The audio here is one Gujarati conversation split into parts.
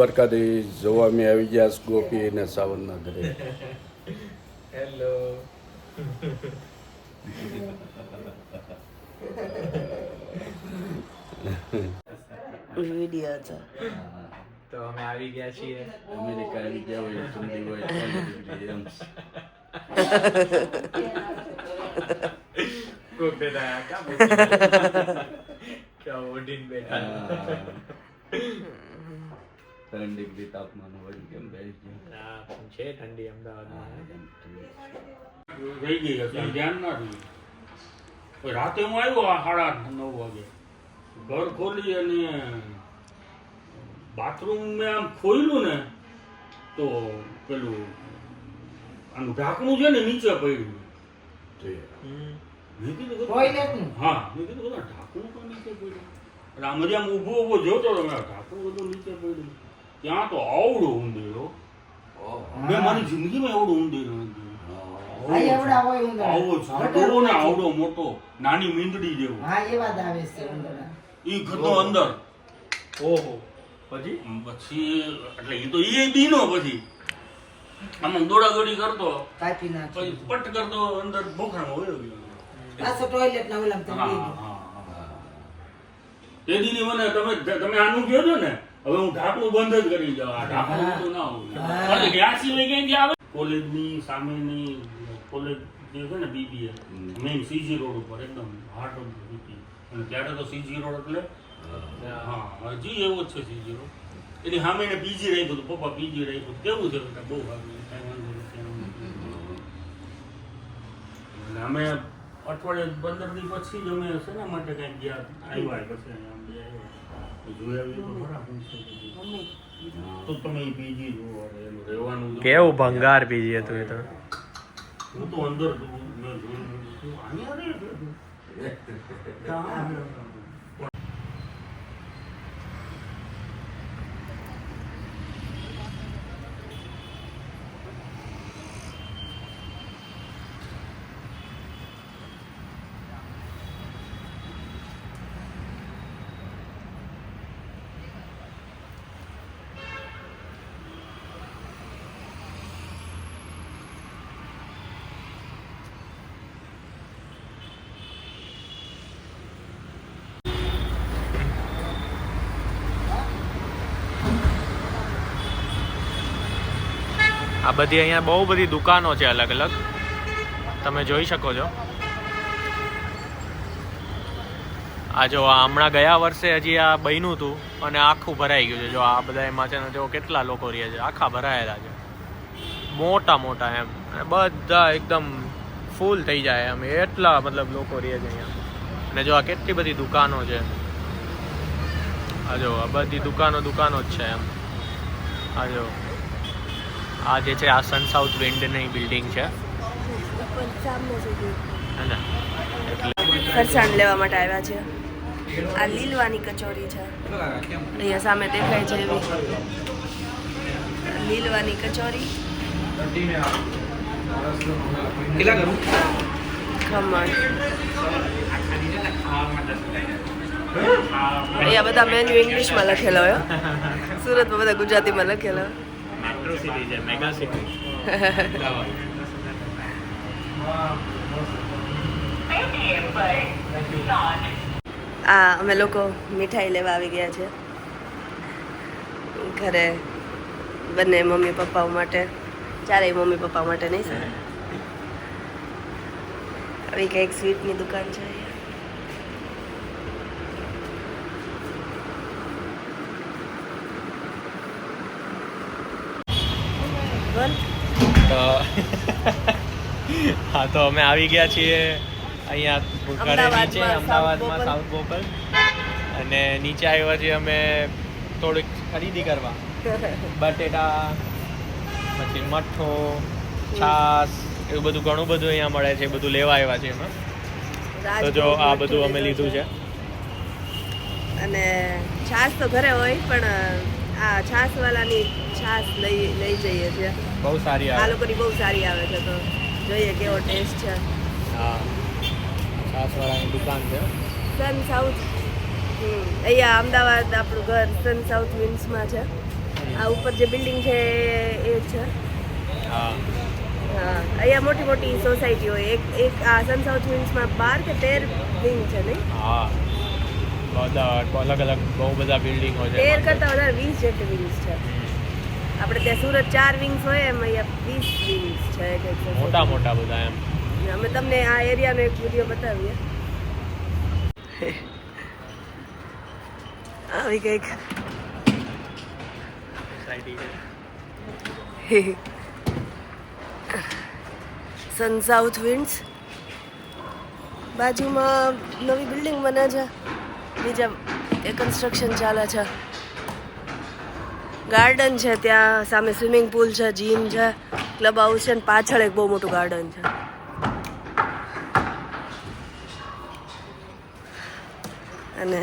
દ્વારકાધીશ જોવા મેં આવી ગયા ગોપી અને સાવનના ઘરે. હેલો. વિડિયો હતો તો અમે આવી ગયા છીએ અમેરિકા આવી ગયા હોય ઠંડી હોય 3 ડિગ્રી એમ. કોઈ પેલા ક્યાં ઓડીન બેઠા 3 ડિગ્રી તાપમાન હોય કેમ બેસી ગયા. હા પણ છે ઠંડી અમદાવાદમાં. રહી ગઈ હતી ધ્યાન ના રહ્યું. પછી રાતે હું આવ્યો 8:30-9 વાગે ઘર ખોલી અને બાથરૂમ મેં આમ ખોલ્યું ને તો પેલું આનું ઢાંકણું છે ને નીચે પડ્યું. મેં કીધું હા મેં કીધું બધા ઢાંકણું તો નીચે પડ્યું. એટલે આમ જ આમ ઊભો જોતો હતો મેં ઢાંકણું બધું નીચે પડ્યું. ત્યાં તો આવડો ઊંધેરો મેં મારી જિંદગીમાં એવડો ઊંધેરો નથી. આવો જાડો ને આવડો મોટો નાની મીંદડી જેવો ઈ ગતો અંદર. ઓહો પછી પછી એટલે ઈ તો ઈ બીનો પછી આમ દોડા દોડી કરતો પછી પટ કરતો અંદર બોખરામાં વયો ગયો. તે દીની મને તમે આનું કહો છો ને હવે હું ઢાંકણું બંધ જ કરી જાઉં. આ ઢાંકણું તો ના હોય કારણ કે આ સિવાય ક્યાંથી આવે. કોલેજની સામેની કોલેજ જે છે ને બીબીએ મેઇન સીજી રોડ ઉપર એકદમ હાર્ટ ઓફ સિટી. અને ત્યારે તો સીજી રોડ એટલે હા હજી એવો જ છે સીજી રોડ. એની સામે એને પીજી રાખ્યું હતું. પપ્પા પીજી રાખ્યું કેવું છે બેટા બહુ સારું કાંઈ વાંધો નથી. એટલે અમે અઠવાડિયે 15 દી પછી જ અમે શેના માટે કંઈક ગયા આવ્યા પછી આમ બે આવ્યા જોયા તો ખરા શું છે તો તમે પીજી જુઓ એનું રહેવાનું કેવું ભંગાર પીજી હતું એ તો. હું તો અંદર મેં જોયું અહીંયા રે આ બધી અહીંયા બહુ બધી દુકાનો છે અલગ અલગ તમે જોઈ શકો છો. આ જો આ હમણાં ગયા વર્ષે હજી આ બન્યું હતું અને આખું ભરાઈ ગયું છે. જો આ બધા એમાં છે ને જો કેટલા લોકો રહે છે આખા ભરાયેલા છે મોટા મોટા એમ બધા એકદમ ફૂલ થઈ જાય એમ એટલા મતલબ લોકો રહે છે અહીંયા. અને જો આ કેટલી બધી દુકાનો છે. આ જો આ બધી દુકાનો જ છે એમ. આ જો આ જે છે આ સન સાઉથ વિન્ડની બિલ્ડિંગ છે ફરસાણ લેવા માટે આવ્યા છે. આ લીલવાની કચોરી છે અહીંયા સામે દેખાય છે એવી લીલવાની કચોરી. ખમણ અહીંયા બધા મેન્યુ ઇંગ્લિશમાં લખેલો હોય. સુરતમાં બધા ગુજરાતીમાં લખેલો હોય. મેટ્રો સિટી છે મેગા સિટી. આ અમે લોકો મીઠાઈ લેવા આવી ગયા છે ઘરે બંને મમ્મી પપ્પાઓ માટે. ચારેય મમ્મી પપ્પા માટે નહીં સર. આવી કંઈક સ્વીટની દુકાન છે તો હા તો અમે આવી ગયા છીએ અહીંયા ઘરે નીચે અમદાવાદમાં સાઉથ બોપલ. અને નીચે આવ્યા છીએ અમે થોડીક ખરીદી કરવા. બટેટા પછી મઠો છાસ એવું બધું ઘણું બધું અહીંયા મળે છે. બધું લેવા આવ્યા છે એમાં. તો જો આ બધું અમે લીધું છે. અને છાશ તો ઘરે હોય પણ આ છાશવાલાની છાશ લઈ જઈએ છીએ. બહુ સારી આ આવે. લોકોની બહુ સારી આવે છે તો જોઈએ કેવો ટેસ્ટ છે. હા છાશવાળાની દુકાન છે. સન સાઉથ અહીંયા અમદાવાદ આપણું ઘર સન સાઉથ વિન્સમાં છે. આ ઉપર જે બિલ્ડિંગ છે એ છે. હા હા અહીંયા મોટી મોટી સોસાયટી હોય. એક આ સન સાઉથ વિંગ્સમાં 12 કે 13 વિંગ છે નહીં? હા બધા અલગ અલગ બહુ બધા બિલ્ડિંગો છે 13 કરતાં વધારે 20 જેટલી વિંગ્સ છે. આપણે ત્યાં સુરત 4 વિંગ્સ હોય એમ અહીંયા 20 વિંગ્સ છે. મોટા મોટા બધા એમ. અમે તમને આ એરિયાનો એક વિડીયો બતાવીએ. આવી કંઈક સોસાયટી છે. સન સાઉથ વિન્ડ્સ બાજુમાં નવી બિલ્ડિંગ બને છે, બીજા એ કન્સ્ટ્રક્શન ચાલે છે. ગાર્ડન છે ત્યાં સામે, સ્વિમિંગ પુલ છે, જીમ છે, ક્લબ હાઉસ છે, પાછળ એક બહુ મોટું ગાર્ડન છે. અને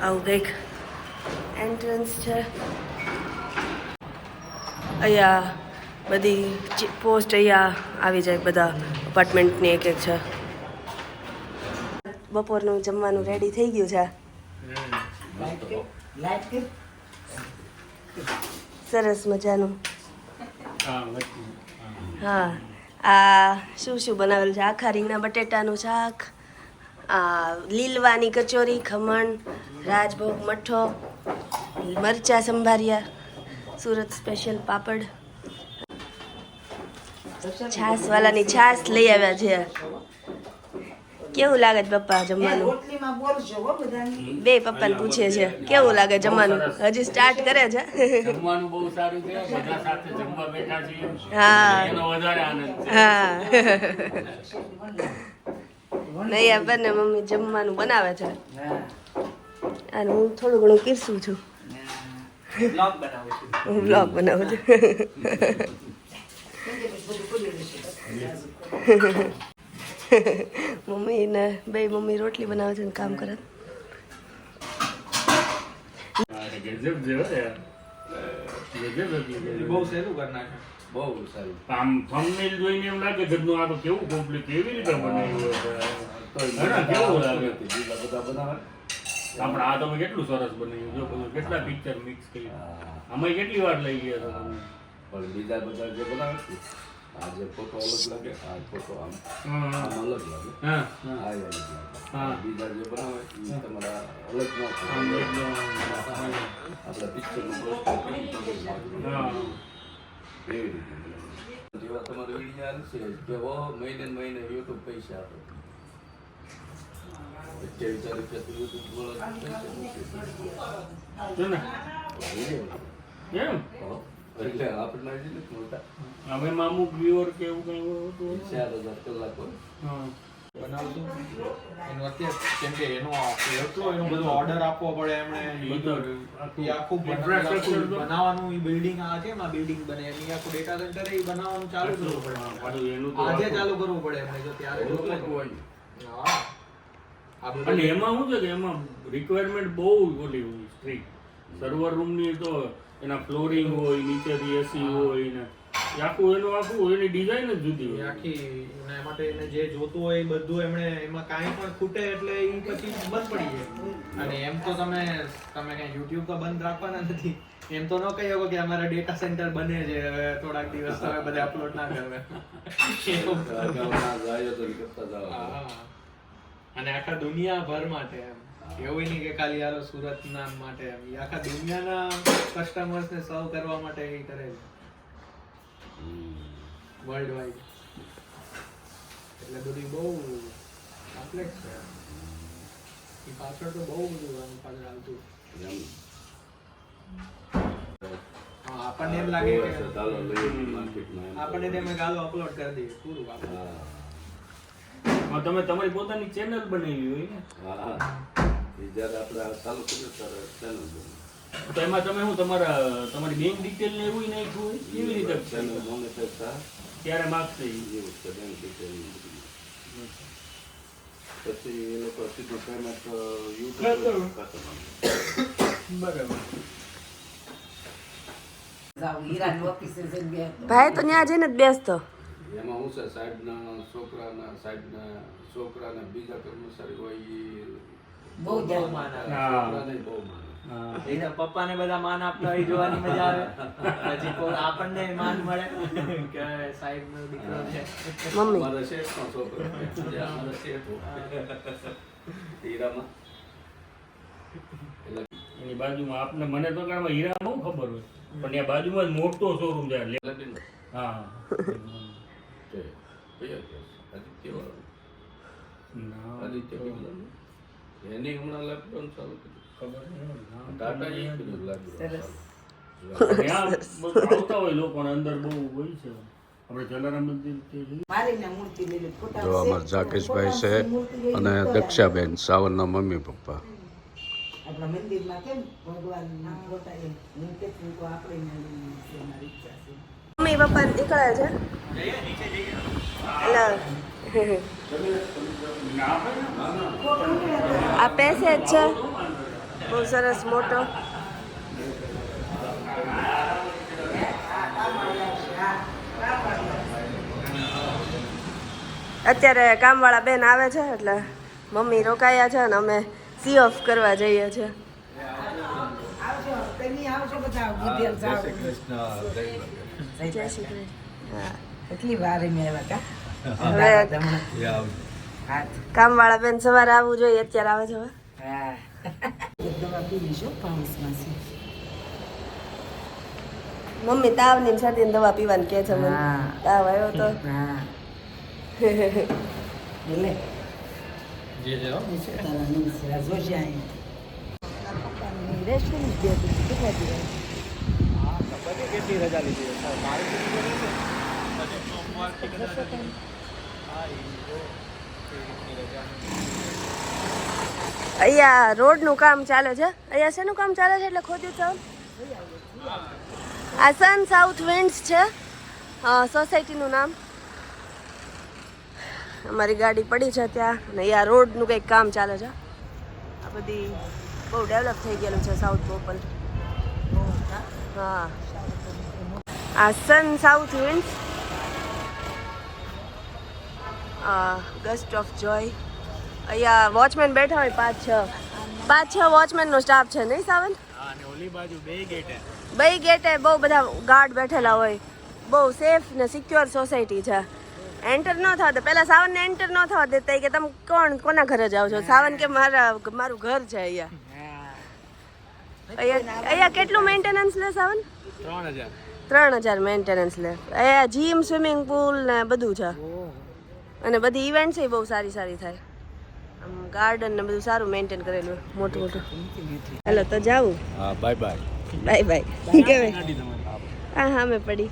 આવું કંઈક એન્ટ્રન્સ છે. અહીંયા બધી પોસ્ટ અહીંયા આવી જાય, બધા અપાર્ટમેન્ટની એક એક છે. બપોરનું જમવાનું રેડી થઈ ગયું છે. સરસ મજાનું. હા આ શું બનાવેલું છે? આખા રીંગણા બટેટાનું શાક, આ લીલવાની કચોરી, ખમણ, રાજભોગ મઠો, મરચા સંભારિયા, સુરત સ્પેશિયલ પાપડ, છાસ વાલાની છાસ લઈ આવ્યા છે. કેવું લાગે છે પપ્પા જમવાનું? બે પપ્પાને પૂછે છે કેવું લાગે જમવાનું. હજી સ્ટાર્ટ કરે છે. જમવાનું બહુ સારું છે, બધા સાથે જમવા બેઠા છીએ. હા એનો વધારે આનંદ છે. હા નહીં આ બંને મમ્મી જમવાનું બનાવે છે અને હું થોડું ઘણું પીરસું છું. હું બ્લોગ બનાવું છું. મમ્મી ને બે મમ્મી રોટલી બનાવે છે ને કામ કરે. ગજબ છે હો યાર. ગજબ હતી. બહુ સહેલું કરી નાખે. બહુ સારું. આમ thumbnail જોઈને એમ લાગે ઘરનું આ તો કેવું કોમ્પ્લીટ કેવી રીતે બનાવ્યું હશે. હા, કેવું લાગે. બીજા બધા બનાવે. આપણે આ તમે કેટલું સરસ બનાવ્યું. જો બધું કેટલા પિક્ચર મિક્સ કરી. આમાં કેટલી વાર લઈ ગયા છો તમે? પણ બીજા બધા જે બનાવે છે, આ જે ફોટો અલગ લાગે, આ ફોટો આમ હા અલગ લાગે, હા આ અલગ લાગે. હા. બીજા જે બનાવે એ તમારા અલગ ન થાય. આપણે પિક્ચરનું પોસ્ટર કરી હા. એવી રીતે બનાવે. જેવા તમારે વિડીયો આવશે કે મહિને ને મહિને યુટ્યુબ પૈસા આપે. 27 રૂપિયા યુટ્યુબ બોલો જો ને એમ એટલે આપણે નથી મોટા હવે અમુક વ્યુઅર કે એવું કઈ હોતું 4000 કલાક હોય. હા બનાવશું એનું અત્યારે કેમ કે એનો એટલો એનો બધો ઓર્ડર આપવો પડે એમણે એ આખું બનાવવાનું એ બિલ્ડિંગ આ છે એમાં બિલ્ડિંગ બને એની આખું ડેટા સેન્ટર એ બનાવવાનું ચાલુ કરવું પડે. પાછું એનું તો આજે ચાલુ કરવું પડે એમણે જો ત્યારે હા આ બધું અને એમાં શું છે કે એમાં રિક્વાયરમેન્ટ બહુ ઓલી હોય સ્ટ્રીક. સર્વર રૂમ ની તો એના ફ્લોરિંગ હોય, નીચેથી એસી હોય ને આખું એની ડિઝાઇન જ જુદી એ હોય. આખી એના માટે એને જે જોતું હોય એ બધું એમણે એમાં કાંઈ પણ ખૂટે એટલે એ પછી બંધ પડી જાય. અને એમ તો તમે કઈ યુટ્યુબ તો બંધ રાખવાના નથી. એમ તો ન કહી શકો કે અમારા ડેટા સેન્ટર બને છે હવે થોડાક દિવસ તમે બધા અપલોડ ના કરવે. હા. અને આખા દુનિયાભર માટે એમ એવું નહીં કે ખાલી યાર સુરતના માટે એમ એ આખા દુનિયાના કસ્ટમર્સને સર્વ કરવા માટે એ કરે છે વર્લ્ડ વાઇડ. એટલે બધી બહુ કોમ્પ્લેક્સ છે એ પાછળ તો બહુ બધું આમ પાછળ આવતું. હા આપણને એમ લાગે કે આપણને તેમ ગાલો અપલોડ કરી દઈએ પૂરું આપણે. તમે તમારી પોતાની ચેનલ બનાવી હોય ને જ્યારે આપણે આ ચાલુ કર્યું ત્યારે ચેનલ બની. તો એમાં તમે શું તમારી બેંક ડિટેલ ને એવું નાખ્યું હોય કેવી રીતે ચેનલ મોનેટાઈઝ થાય ક્યારે માગશે ઈ? એવું છે બેંક ડિટેલ. પછી એ લોકો સીધું પેમેન્ટ યુટ્યુબ બરાબર. ભાઈ તો ત્યાં જઈને જ બેસતો. એમાં શું છે સાઈડના છોકરાના બીજા કર્મચારી હોય એ બહુ માને. છોકરાને બહુ માને. એ તો પપ્પાને બધા માન આપતા હોય જોવાની મજા આવે. પછી કોઈ આપણને માન મળે કે સાહેબનો દીકરો છે. મમ્મી મારા શેઠનો છોકરો છે. અમારા શેઠ હીરામાં. એટલે એની બાજુમાં આપને મને તો કાંઈ હીરા બહુ ખબર હોય પણ ત્યાં બાજુમાં જ મોટો શોરૂમ છે લગન હા છે. કયો કે? આદિત્ય વાળો. ના આદિત્ય વાળો. એની હમણાં લોકડાઉન ચાલુ કર્યું. ખબર નહીં. ટાટા એ કર્યું લોકડાઉન. ત્યાં બહુ આવતા હોય લોકો ને અંદર બહુ હોય છે આપણે જલારામ મંદિર જો અમારા જાકેશભાઈ છે અને દક્ષાબેન સાવનના મમ્મી પપ્પા. આપણા મંદિરમાં કેમ ભગવાનના ફોટા એમ હું કેટલું તો આપણે મારી ઈચ્છા છે. મમ્મી પપ્પા નીકળ્યા છે એટલે આ પેસેજ છે બહુ સરસ મોટો. અત્યારે કામવાળા બેન આવે છે એટલે મમ્મી રોકાયા છે અને અમે સી ઓફ કરવા જઈએ છીએ. આવજો તમે આવજો બધા વિદ્યા જાવ જય શ્રી કૃષ્ણ. હા એટલી વાર મેં આવ્યા હવે હા કામવાળા બેન સવારે આવવું જોઈએ, અત્યારે આવે છે હવે. હા એક દવા પી લીધો પાઉસમાં છે. મમ્મી તાવની ને શરદીની દવા પીવાની કહે છે મને. હા. તાવ આવ્યો તો હા એટલે જે છે હો. તારા નમસ્કાર જોશે અહીં કેટલી રજા લીધી છે? મારી કેટલી રજા છે? પછી સોમવારથી કદાચ હજી. હા, એ જો કેવી રીતની રજા. અહીંયા રોડનું કામ ચાલે છે. અહીંયા શેનું કામ ચાલે છે એટલે ખોદ્યું છે? આ સન સાઉથ વિન્ડ્સ છે સોસાયટીનું નામ. અમારી ગાડી પડી છે ત્યાં અને અહીંયા રોડનું કંઈક કામ ચાલે છે. આ બધી બહુ ડેવલપ થઈ ગયેલું છે સાઉથ બોપલ. હા આ Sun South Winds Gust of Joy. અહીંયા વોચમેન બેઠા હોય 5-6 વોચમેનનો સ્ટાફ છે નહીં સાવન? હા, અને ઓલી બાજુ બે ગેટ હે. બે ગેટે બહુ બધા ગાર્ડ બેઠેલા હોય. બહુ સેફ ને સિક્યોર સોસાયટી છે. એન્ટર ન થવા દે. પહેલા સાવનને એન્ટર ન થવા દેતા કે તમે કોના ઘરે જાઓ છો? સાવન કે મારું ઘર છે અહીંયા. અહીંયા કેટલું મેન્ટેનન્સ લે સાવન? 3000. 3000 મેન્ટેનન્સ લે. અહીંયા જીમ, સ્વિમિંગ પુલ ને બધું છે અને બધી ઇવેન્ટ છે બહુ સારી થાય. આમ ગાર્ડન ને બધું સારું મેન્ટેન કરેલું મોટું. હાલો તો જાવું. હા બાય બાય. Bye bye. કેવાય હા મેં પડી.